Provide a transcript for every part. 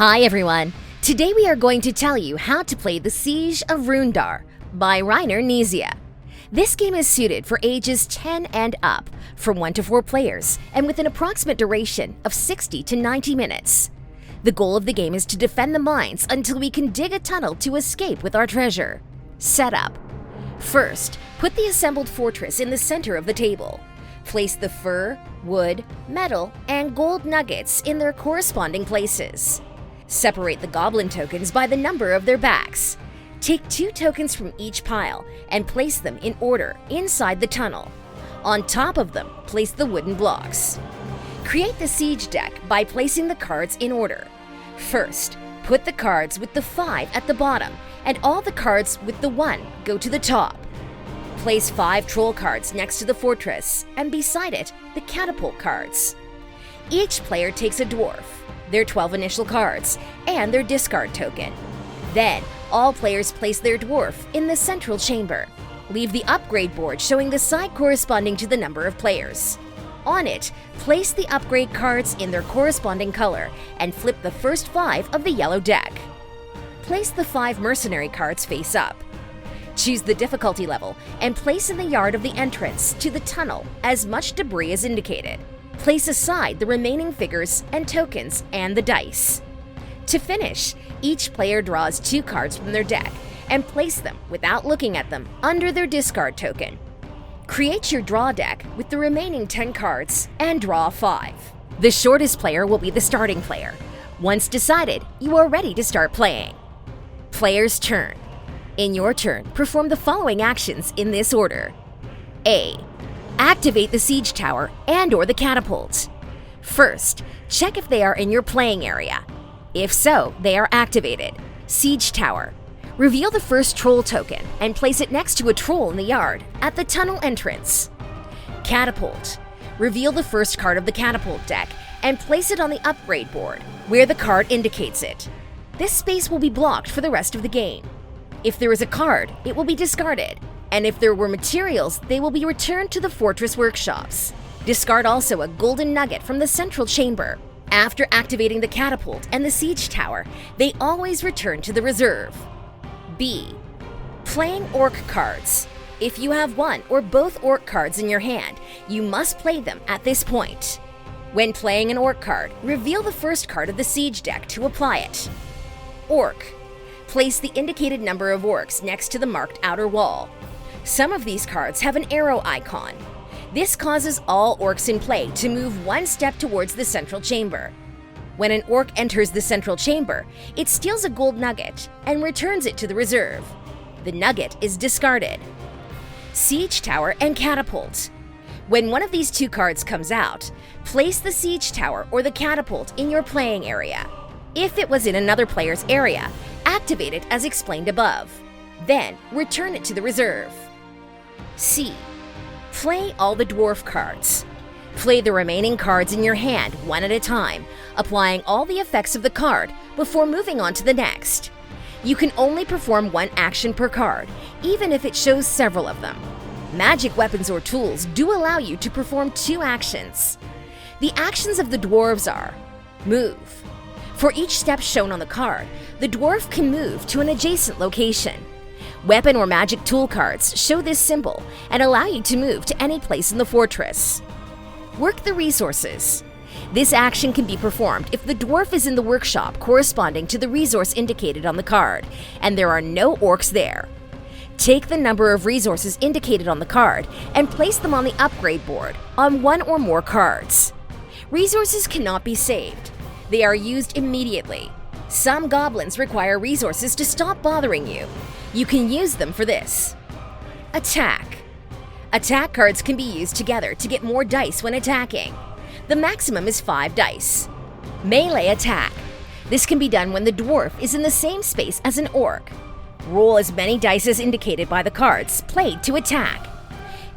Hi everyone! Today we are going to tell you how to play the Siege of Runedar by Reiner Knizia. This game is suited for ages 10 and up, from 1 to 4 players, and with an approximate duration of 60 to 90 minutes. The goal of the game is to defend the mines until we can dig a tunnel to escape with our treasure. Setup. First, put the assembled fortress in the center of the table. Place the fur, wood, metal, and gold nuggets in their corresponding places. Separate the goblin tokens by the number of their backs. Take 2 tokens from each pile and place them in order inside the tunnel. On top of them, place the wooden blocks. Create the siege deck by placing the cards in order. First, put the cards with the 5 at the bottom, and all the cards with the 1 go to the top. Place 5 troll cards next to the fortress, and beside it, the catapult cards. Each player takes a dwarf, their 12 initial cards, and their discard token. Then, all players place their dwarf in the central chamber. Leave the upgrade board showing the side corresponding to the number of players. On it, place the upgrade cards in their corresponding color and flip the first 5 of the yellow deck. Place the 5 mercenary cards face up. Choose the difficulty level and place in the yard of the entrance to the tunnel as much debris as indicated. Place aside the remaining figures and tokens and the dice. To finish, each player draws 2 cards from their deck and place them, without looking at them, under their discard token. Create your draw deck with the remaining 10 cards and draw 5. The shortest player will be the starting player. Once decided, you are ready to start playing. Player's turn. In your turn, perform the following actions in this order. A. Activate the siege tower and/or the catapult. First, check if they are in your playing area. If so, they are activated. Siege tower. Reveal the first troll token and place it next to a troll in the yard at the tunnel entrance. Catapult. Reveal the first card of the catapult deck and place it on the upgrade board, where the card indicates it. This space will be blocked for the rest of the game. If there is a card, it will be discarded, and if there were materials, they will be returned to the fortress workshops. Discard also a golden nugget from the central chamber. After activating the catapult and the siege tower, they always return to the reserve. B. Playing orc cards. If you have one or both orc cards in your hand, you must play them at this point. When playing an orc card, reveal the first card of the siege deck to apply it. Orc. Place the indicated number of orcs next to the marked outer wall. Some of these cards have an arrow icon. This causes all orcs in play to move 1 step towards the central chamber. When an orc enters the central chamber, it steals a gold nugget and returns it to the reserve. The nugget is discarded. Siege tower and catapult. When one of these 2 cards comes out, place the siege tower or the catapult in your playing area. If it was in another player's area, activate it as explained above. Then, return it to the reserve. C. Play all the dwarf cards. Play the remaining cards in your hand one at a time, applying all the effects of the card before moving on to the next. You can only perform 1 action per card, even if it shows several of them. Magic weapons or tools do allow you to perform 2 actions. The actions of the dwarves are: move. For each step shown on the card, the dwarf can move to an adjacent location. Weapon or magic tool cards show this symbol and allow you to move to any place in the fortress. Work the resources. This action can be performed if the dwarf is in the workshop corresponding to the resource indicated on the card, and there are no orcs there. Take the number of resources indicated on the card and place them on the upgrade board on 1 or more cards. Resources cannot be saved. They are used immediately. Some goblins require resources to stop bothering you. You can use them for this. Attack. Attack cards can be used together to get more dice when attacking. The maximum is 5 dice. Melee attack. This can be done when the dwarf is in the same space as an orc. Roll as many dice as indicated by the cards played to attack.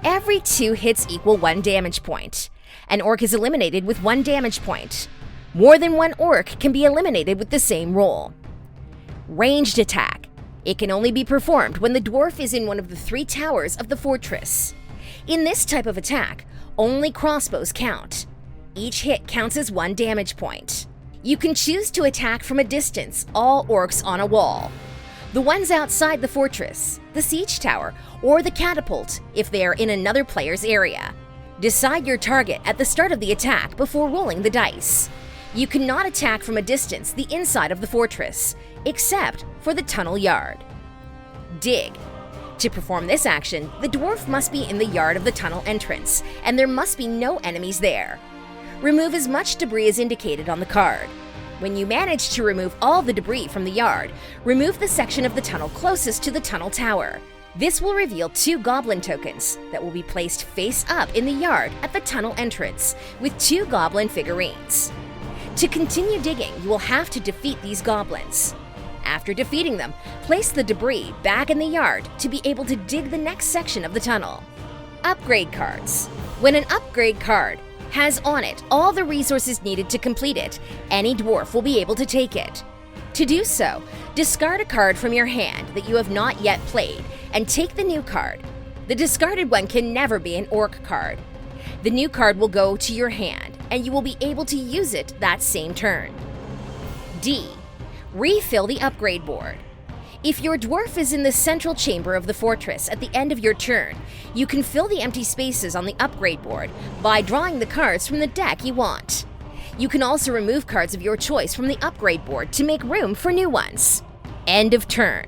Every 2 hits equal 1 damage point. An orc is eliminated with 1 damage point. More than 1 orc can be eliminated with the same roll. Ranged attack. It can only be performed when the dwarf is in one of the 3 towers of the fortress. In this type of attack, only crossbows count. Each hit counts as 1 damage point. You can choose to attack from a distance all orcs on a wall, the ones outside the fortress, the siege tower, or the catapult if they are in another player's area. Decide your target at the start of the attack before rolling the dice. You cannot attack from a distance the inside of the fortress, except for the tunnel yard. Dig. To perform this action, the dwarf must be in the yard of the tunnel entrance, and there must be no enemies there. Remove as much debris as indicated on the card. When you manage to remove all the debris from the yard, remove the section of the tunnel closest to the tunnel tower. This will reveal 2 goblin tokens that will be placed face up in the yard at the tunnel entrance with 2 goblin figurines. To continue digging, you will have to defeat these goblins. After defeating them, place the debris back in the yard to be able to dig the next section of the tunnel. Upgrade cards. When an upgrade card has on it all the resources needed to complete it, any dwarf will be able to take it. To do so, discard a card from your hand that you have not yet played and take the new card. The discarded one can never be an orc card. The new card will go to your hand and you will be able to use it that same turn. D. Refill the upgrade board. If your dwarf is in the central chamber of the fortress at the end of your turn, you can fill the empty spaces on the upgrade board by drawing the cards from the deck you want. You can also remove cards of your choice from the upgrade board to make room for new ones. End of turn.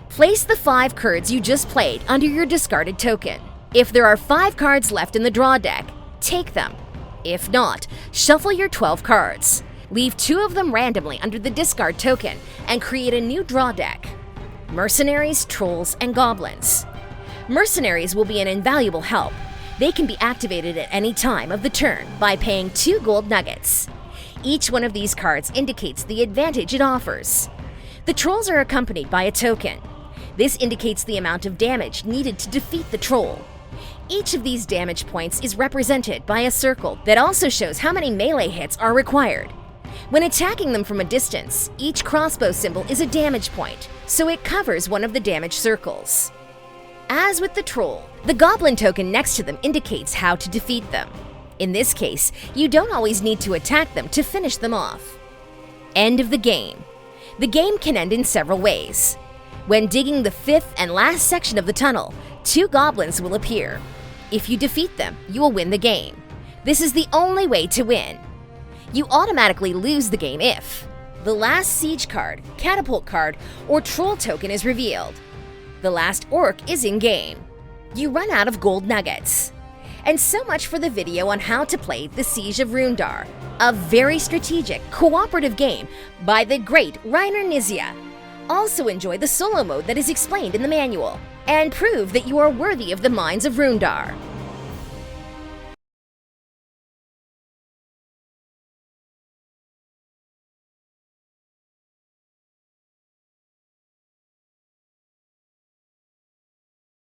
Place the 5 cards you just played under your discarded token. If there are 5 cards left in the draw deck, take them. If not, shuffle your 12 cards. Leave 2 of them randomly under the discard token and create a new draw deck. Mercenaries, Trolls, and Goblins. Mercenaries will be an invaluable help. They can be activated at any time of the turn by paying 2 gold nuggets. Each one of these cards indicates the advantage it offers. The Trolls are accompanied by a token. This indicates the amount of damage needed to defeat the troll. Each of these damage points is represented by a circle that also shows how many melee hits are required. When attacking them from a distance, each crossbow symbol is a damage point, so it covers one of the damage circles. As with the troll, the goblin token next to them indicates how to defeat them. In this case, you don't always need to attack them to finish them off. End of the game. The game can end in several ways. When digging the 5th and last section of the tunnel, 2 goblins will appear. If you defeat them, you will win the game. This is the only way to win. You automatically lose the game if the last siege card, catapult card, or troll token is revealed. The last orc is in-game. You run out of gold nuggets. And so much for the video on how to play the Siege of Runedar, a very strategic, cooperative game by the great Reiner Knizia. Also enjoy the solo mode that is explained in the manual, and prove that you are worthy of the Mines of Runedar.